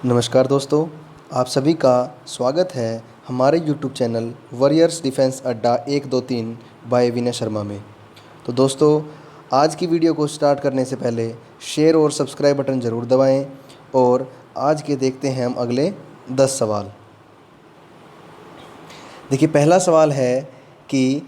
नमस्कार दोस्तों, आप सभी का स्वागत है हमारे YouTube चैनल वॉरियर्स डिफेंस अड्डा 123 बाय विनय शर्मा में। तो दोस्तों, आज की वीडियो को स्टार्ट करने से पहले शेयर और सब्सक्राइब बटन ज़रूर दबाएं और आज के देखते हैं हम अगले 10 सवाल। देखिए, पहला सवाल है कि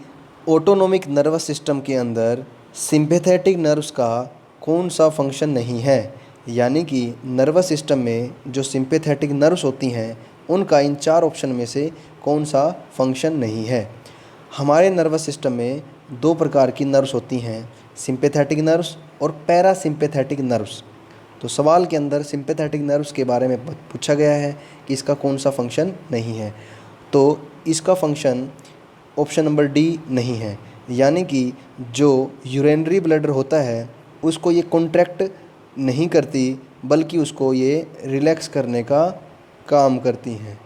ऑटोनोमिक नर्वस सिस्टम के अंदर सिंपैथेटिक नर्व्स का कौन सा फंक्शन नहीं है। यानी कि नर्वस सिस्टम में जो सिंपैथेटिक नर्व्स होती हैं उनका इन 4 ऑप्शन में से कौन सा फंक्शन नहीं है। हमारे नर्वस सिस्टम में 2 प्रकार की नर्व्स होती हैं, सिंपैथेटिक नर्व्स और पैरासिम्पैथेटिक नर्व्स। तो सवाल के अंदर सिंपैथेटिक नर्व्स के बारे में पूछा गया है कि इसका कौन सा फंक्शन नहीं है। तो इसका फंक्शन ऑप्शन नंबर डी नहीं है। यानी कि जो यूरिनरी ब्लैडर होता है उसको ये कॉन्ट्रैक्ट नहीं करती, बल्कि उसको ये रिलैक्स करने का काम करती हैं।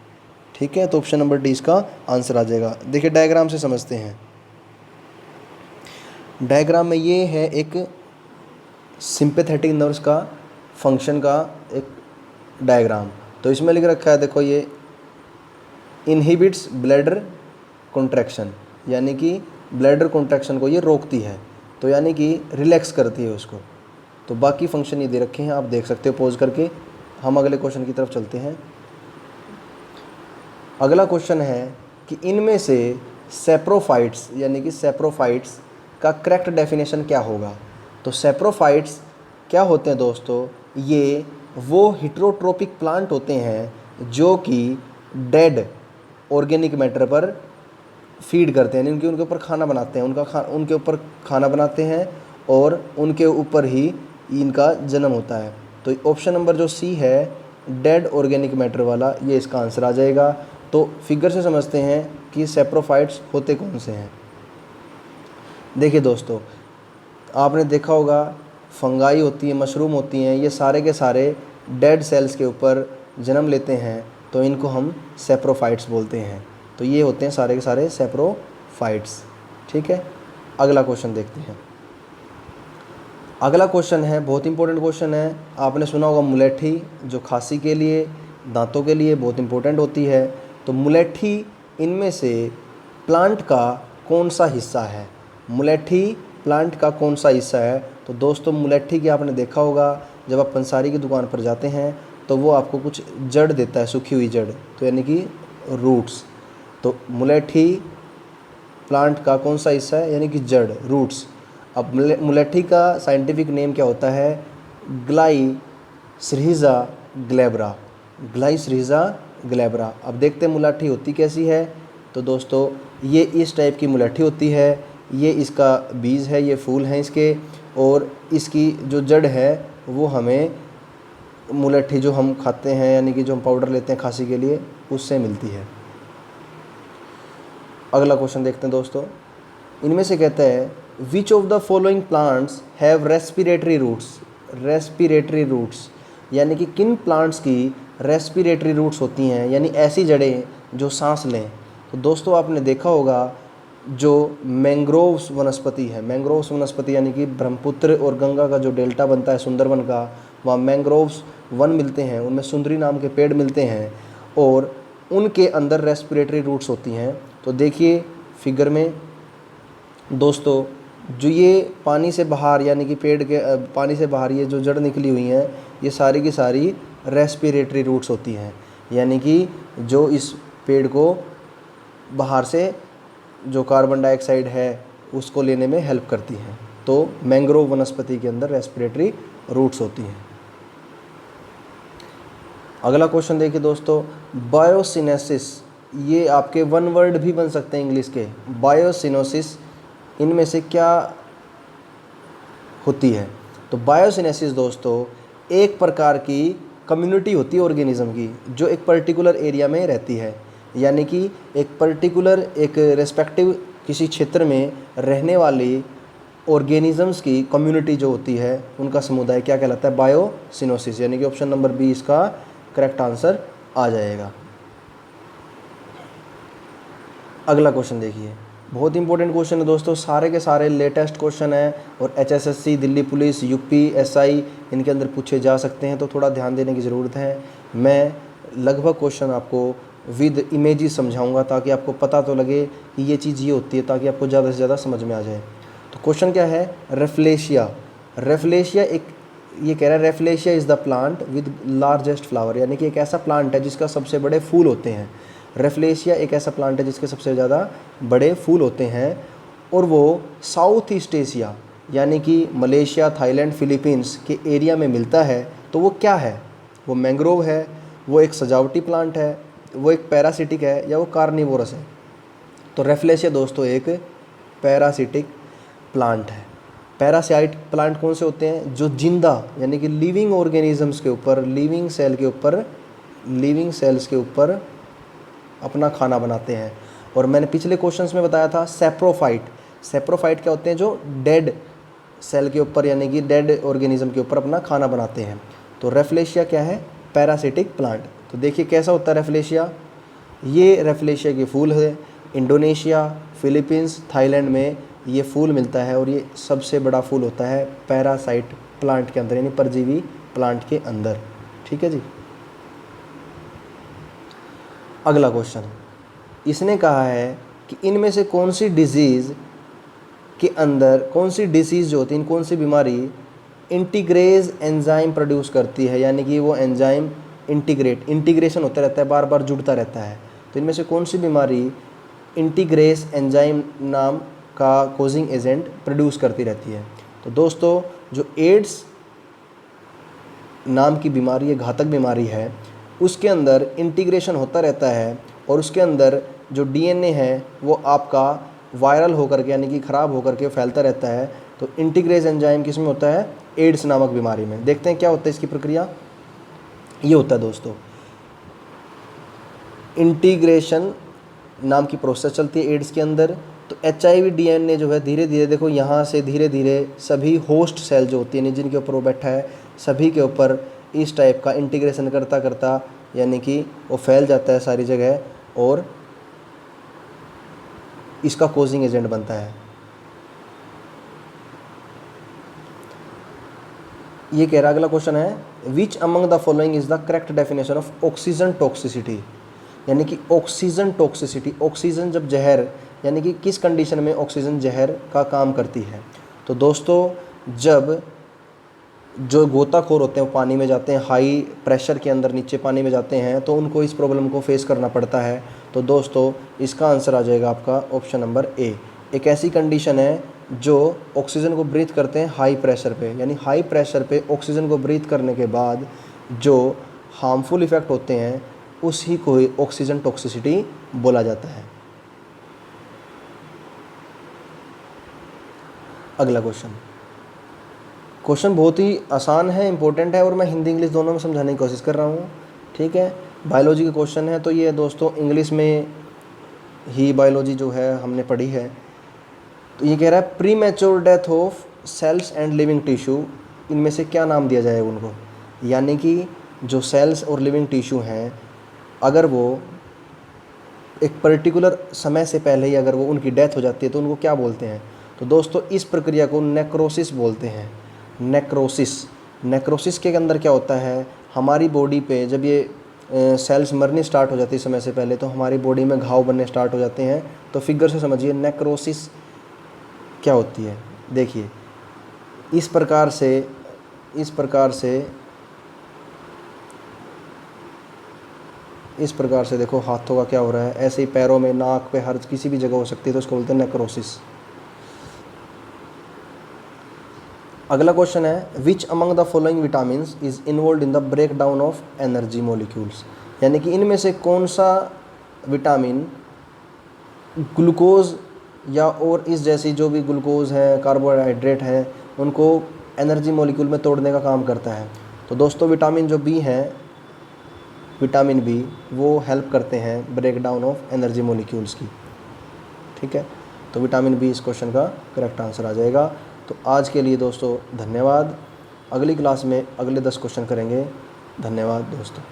ठीक है, तो ऑप्शन नंबर डी इसका आंसर आ जाएगा। देखिए, डायग्राम से समझते हैं। डायग्राम में ये है एक सिंपैथेटिक नर्व्स का फंक्शन का एक डायग्राम। तो इसमें लिख रखा है, देखो, ये इनहिबिट्स ब्लैडर कॉन्ट्रैक्शन, यानी कि ब्लैडर कॉन्ट्रैक्शन को ये रोकती है, तो यानी कि रिलैक्स करती है उसको। तो बाकी फंक्शन ये दे रखे हैं, आप देख सकते हो पॉज करके। हम अगले क्वेश्चन की तरफ चलते हैं। अगला क्वेश्चन है कि इनमें से सेप्रोफाइट्स, यानी कि सेप्रोफाइट्स का करेक्ट डेफिनेशन क्या होगा। तो सेप्रोफाइट्स क्या होते हैं दोस्तों, ये वो हेटेरोट्रोपिक प्लांट होते हैं जो कि डेड ऑर्गेनिक मैटर पर फीड करते हैं, उनके ऊपर खाना बनाते हैं, उनके ऊपर खाना बनाते हैं और उनके ऊपर ही इनका जन्म होता है। तो ऑप्शन नंबर जो सी है, डेड ऑर्गेनिक मैटर वाला, ये इसका आंसर आ जाएगा। तो फिगर से समझते हैं कि सेप्रोफाइट्स होते कौन से हैं। देखिए दोस्तों, आपने देखा होगा फंगाई होती है, मशरूम होती हैं, ये सारे के सारे डेड सेल्स के ऊपर जन्म लेते हैं, तो इनको हम सेप्रोफाइट्स बोलते हैं। तो ये होते हैं सारे के सारे सेप्रोफाइट्स। ठीक है, अगला क्वेश्चन देखते हैं। अगला क्वेश्चन है, बहुत इंपॉर्टेंट क्वेश्चन है। आपने सुना होगा मुलेठी, जो खांसी के लिए, दांतों के लिए बहुत इंपॉर्टेंट होती है। तो मुलेठी इनमें से प्लांट का कौन सा हिस्सा है। मुलेठी प्लांट का कौन सा हिस्सा है। तो दोस्तों, मुलेठी की आपने देखा होगा, जब आप पंसारी की दुकान पर जाते हैं तो वो आपको कुछ जड़ देता है, सूखी हुई जड़, तो यानी कि रूट्स। तो मुलेठी प्लांट का कौन सा हिस्सा है, यानी कि जड़, रूट्स। अब मुलेठी का साइंटिफिक नेम क्या होता है, ग्लाइसरीजा ग्लैब्रा, ग्लाइसरीजा ग्लैब्रा। अब देखते हैं मुलेठी होती कैसी है। तो दोस्तों, ये इस टाइप की मुलेठी होती है। ये इसका बीज है, ये फूल हैं इसके, और इसकी जो जड़ है वो हमें मुलेठी जो हम खाते हैं, यानी कि जो हम पाउडर लेते हैं खांसी के लिए, उससे मिलती है। अगला क्वेश्चन देखते हैं दोस्तों। इनमें से कहता है, which of the following plants have respiratory roots. Respiratory roots यानी कि किन प्लांट्स की रेस्पिरेटरी रूट्स होती हैं, यानी ऐसी जड़ें जो सांस लें। तो दोस्तों, आपने देखा होगा जो मैंग्रोव्स वनस्पति है, मैंग्रोव्स वनस्पति यानी कि ब्रह्मपुत्र और गंगा का जो डेल्टा बनता है सुंदरवन का, वहाँ मैंग्रोव्स वन मिलते हैं, उनमें सुंदरी नाम के पेड़ मिलते हैं और उनके अंदर रेस्पिरेटरी रूट्स होती हैं। तो देखिए फिगर में दोस्तों, जो ये पानी से बाहर, यानी कि पेड़ के पानी से बाहर ये जो जड़ निकली हुई हैं, ये सारी की सारी रेस्पिरेटरी रूट्स होती हैं, यानी कि जो इस पेड़ को बाहर से जो कार्बन डाइऑक्साइड है उसको लेने में हेल्प करती हैं। तो मैंग्रोव वनस्पति के अंदर रेस्पिरेटरी रूट्स होती हैं। अगला क्वेश्चन देखिए दोस्तों, बायोसिनेसिस, ये आपके वन वर्ड भी बन सकते हैं इंग्लिश के। बायोसिनोसिस इनमें से क्या होती है। तो बायोसिनेसिस दोस्तों एक प्रकार की कम्युनिटी होती है ऑर्गेनिज्म की, जो एक पर्टिकुलर एरिया में रहती है, यानी कि एक पर्टिकुलर, एक रेस्पेक्टिव किसी क्षेत्र में रहने वाली ऑर्गेनिजम्स की कम्युनिटी जो होती है, उनका समुदाय क्या कहलाता है, बायोसिनोसिस। यानी कि ऑप्शन नंबर बी इसका करेक्ट आंसर आ जाएगा। अगला क्वेश्चन देखिए, बहुत इंपॉर्टेंट क्वेश्चन है दोस्तों, सारे के सारे लेटेस्ट क्वेश्चन हैं और HSSC, Delhi police, UP SI इनके अंदर पूछे जा सकते हैं, तो थोड़ा ध्यान देने की ज़रूरत है। मैं लगभग क्वेश्चन आपको विद इमेजेस समझाऊंगा ताकि आपको पता तो लगे कि ये चीज़ ये होती है, ताकि आपको ज़्यादा से ज़्यादा समझ में आ जाए। तो क्वेश्चन क्या है, रेफ्लेशिया। रेफ्लेशिया एक, ये कह रहा है rafflesia is the plant with largest flower, यानी कि एक ऐसा प्लांट है जिसका सबसे बड़े फूल होते हैं। रेफ्लेशिया एक ऐसा प्लांट है जिसके सबसे ज़्यादा बड़े फूल होते हैं और वो साउथ ईस्ट एशिया यानी कि मलेशिया, थाईलैंड, फिलीपींस के एरिया में मिलता है। तो वो क्या है, वो मैंग्रोव है, वो एक सजावटी प्लांट है, वो एक पैरासिटिक है, या वो कार्निवोरस है। तो रेफ्लेशिया दोस्तों एक पैरासिटिक प्लांट है। पैरासाइट प्लांट कौन से होते हैं, जो जिंदा यानी कि लिविंग ऑर्गेनिजम्स के ऊपर, लिविंग सेल्स के ऊपर अपना खाना बनाते हैं। और मैंने पिछले क्वेश्चंस में बताया था सैप्रोफाइट। सैप्रोफाइट क्या होते हैं, जो डेड सेल के ऊपर यानी कि डेड ऑर्गेनिज्म के ऊपर अपना खाना बनाते हैं। तो रेफ्लेशिया क्या है, पैरासिटिक प्लांट। तो देखिए कैसा होता है रेफ्लेशिया, ये रेफ्लेशिया के फूल है। इंडोनेशिया, फिलीपींस, थाईलैंड में ये फूल मिलता है और ये सबसे बड़ा फूल होता है पैरासाइट प्लांट के अंदर, यानी परजीवी प्लांट के अंदर। ठीक है जी। अगला क्वेश्चन, इसने कहा है कि इनमें से कौन सी डिजीज़ के अंदर, कौन सी डिसीज़ जो होती है, कौन सी बीमारी इंटीग्रेज एंजाइम प्रोड्यूस करती है, यानी कि वो एंजाइम इंटीग्रेशन होता रहता है, बार बार जुड़ता रहता है। तो इनमें से कौन सी बीमारी इंटीग्रेस एंजाइम नाम का कोजिंग एजेंट प्रोड्यूस करती रहती है। तो दोस्तों जो एड्स नाम की बीमारी, ये घातक बीमारी है, उसके अंदर इंटीग्रेशन होता रहता है और उसके अंदर जो DNA है वो आपका वायरल होकर के यानी कि ख़राब होकर के फैलता रहता है। तो इंटीग्रेज एंजाइम किस में होता है, एड्स नामक बीमारी में। देखते हैं क्या होता है इसकी प्रक्रिया। ये होता है दोस्तों, इंटीग्रेशन नाम की प्रोसेस चलती है एड्स के अंदर। तो HIV DNA जो है धीरे धीरे, देखो यहाँ से धीरे धीरे सभी होस्ट सेल जो होती है जिनके ऊपर वो बैठा है, सभी के ऊपर इस टाइप का इंटीग्रेशन करता करता यानी कि वो फैल जाता है सारी जगह और इसका कोजिंग एजेंट बनता है। ये कह रहा, अगला क्वेश्चन है, which among the following is the correct definition of oxygen toxicity, यानी कि ऑक्सीजन टॉक्सिसिटी, ऑक्सीजन जब जहर, यानी कि किस कंडीशन में ऑक्सीजन जहर का काम करती है। तो दोस्तों जब जो गोताखोर होते हैं वो पानी में जाते हैं, हाई प्रेशर के अंदर नीचे पानी में जाते हैं, तो उनको इस प्रॉब्लम को फेस करना पड़ता है। तो दोस्तों इसका आंसर आ जाएगा आपका ऑप्शन नंबर ए। एक ऐसी कंडीशन है जो ऑक्सीजन को ब्रीथ करते हैं हाई प्रेशर पे, यानी हाई प्रेशर पे ऑक्सीजन को ब्रीथ करने के बाद जो हार्मफुल इफ़ेक्ट होते हैं उसी को ही ऑक्सीजन टॉक्सिसिटी बोला जाता है। अगला क्वेश्चन बहुत ही आसान है, इंपॉर्टेंट है और मैं हिंदी इंग्लिश दोनों में समझाने की कोशिश कर रहा हूँ। ठीक है, बायोलॉजी के क्वेश्चन है तो ये दोस्तों इंग्लिश में ही बायोलॉजी जो है हमने पढ़ी है। तो ये कह रहा है premature death of cells and living tissue, इनमें से क्या नाम दिया जाएगा उनको, यानी कि जो सेल्स और लिविंग टिश्यू हैं अगर वो एक पर्टिकुलर समय से पहले ही अगर वो उनकी डेथ हो जाती है तो उनको क्या बोलते हैं। तो दोस्तों इस प्रक्रिया को नेक्रोसिस बोलते हैं। नेक्रोसिस के अंदर क्या होता है, हमारी बॉडी पे जब ये सेल्स मरनी स्टार्ट हो जाती है समय से पहले, तो हमारी बॉडी में घाव बनने स्टार्ट हो जाते हैं। तो फिगर से समझिए नेक्रोसिस क्या होती है। देखिए इस प्रकार से देखो हाथों का क्या हो रहा है, ऐसे ही पैरों में, नाक पे, हर किसी भी जगह हो सकती है, तो उसको बोलते हैं नेक्रोसिस। अगला क्वेश्चन है which among the following vitamins is involve in the break down of energy molecules, यानी कि इनमें से कौन सा विटामिन ग्लूकोज या और इस जैसी जो भी ग्लूकोज है, कार्बोहाइड्रेट है, उनको एनर्जी मॉलिक्यूल में तोड़ने का काम करता है। तो दोस्तों विटामिन जो बी हैं, विटामिन बी, वो हेल्प करते हैं break down of energy molecules की। ठीक है, तो विटामिन बी इस क्वेश्चन का करेक्ट आंसर आ जाएगा। तो आज के लिए दोस्तों धन्यवाद। अगली क्लास में अगले 10 क्वेश्चन करेंगे। धन्यवाद दोस्तों।